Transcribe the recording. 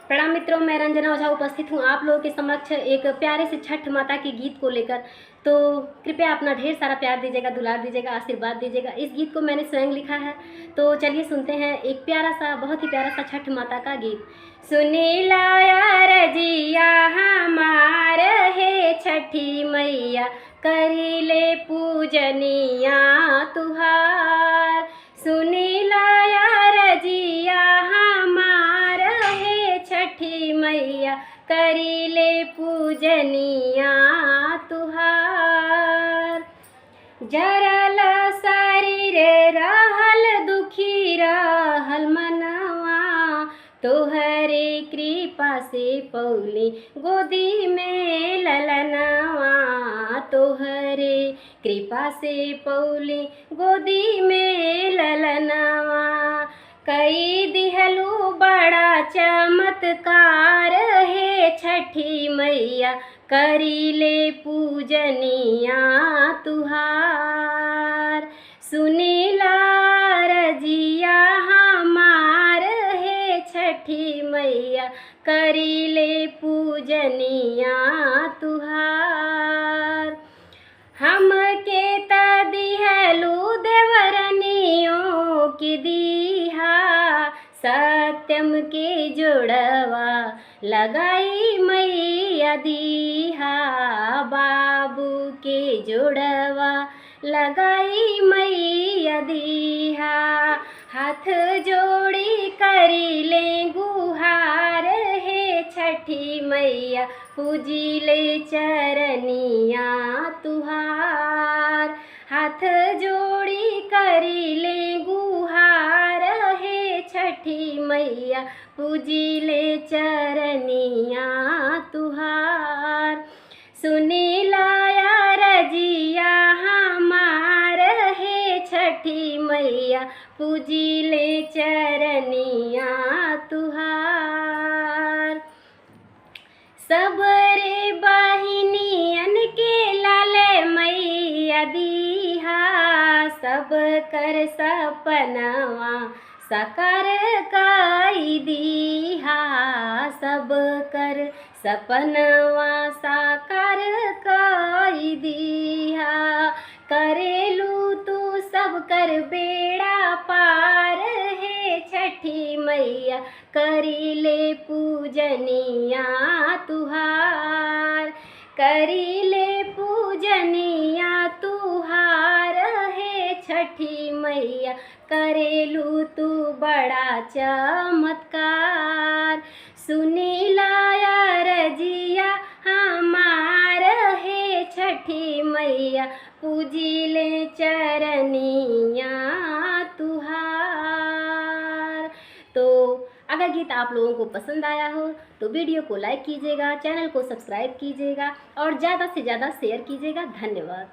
प्रणाम मित्रों, मैं रंजना ओझा उपस्थित हूँ आप लोगों के समक्ष एक प्यारे से छठ माता के गीत को लेकर। तो कृपया अपना ढेर सारा प्यार दीजिएगा, दुलार दीजिएगा, आशीर्वाद दीजिएगा। इस गीत को मैंने स्वयं लिखा है। तो चलिए सुनते हैं एक प्यारा सा, बहुत ही प्यारा सा छठ माता का गीत। सुनीला रजिया हमार है छठी मैया, करी ले पूजनिया तुहार। सुनीला रजिया हमार है छठी मैया, करी ले पूजनिया तुहार। जरल शरीर रहल दुखी रहल मनवा, तोहरे कृपा से पौली गोदी में ललनवा। तोहरे कृपा से पौली गोदी में ललनवा। कई दिहलू बड़ा चमत्कार है छठी मैया, करी ले पूजनिया तुहार। सुनीला रजिया हमार है छठी मैया, करी ले पूजनिया तुहार। हमके त दिहलू देवरनियों की दीहा, सत्यम के जोड़वा लगाई मैया दीहा। बाबू के जोड़वा लगाई मैया दीहा। हाथ जोड़ी करी ले गुहार है छठी मैया, पूजी ले चरनिया तुहार। हाथ जोड़ी करी ले गुहार है छठी मैया, पूजी ले चरनिया तुहार। सुनीला रजिया हमार है छठी मैया, पूजी ले चरनिया तुहार। सबरे बहिनियन के लाले मैया दीहा, सब कर सपनवा साकार काई दीहा। सब कर सपनवा साकार काई दीहा। करेलू तू सब कर बेड़ा पार है छठी मैया, करी ले पूजनिया तुहार। करी ले पूजनिया तुहार है छठी मैया, करेलू तू बड़ा चमत्कार। सुनीला रजिया हमार है छठी मैया, पूजी ले चरनिया तुहार। तो अगर गीत आप लोगों को पसंद आया हो तो वीडियो को लाइक कीजिएगा, चैनल को सब्सक्राइब कीजिएगा और ज़्यादा से ज़्यादा शेयर कीजिएगा। धन्यवाद।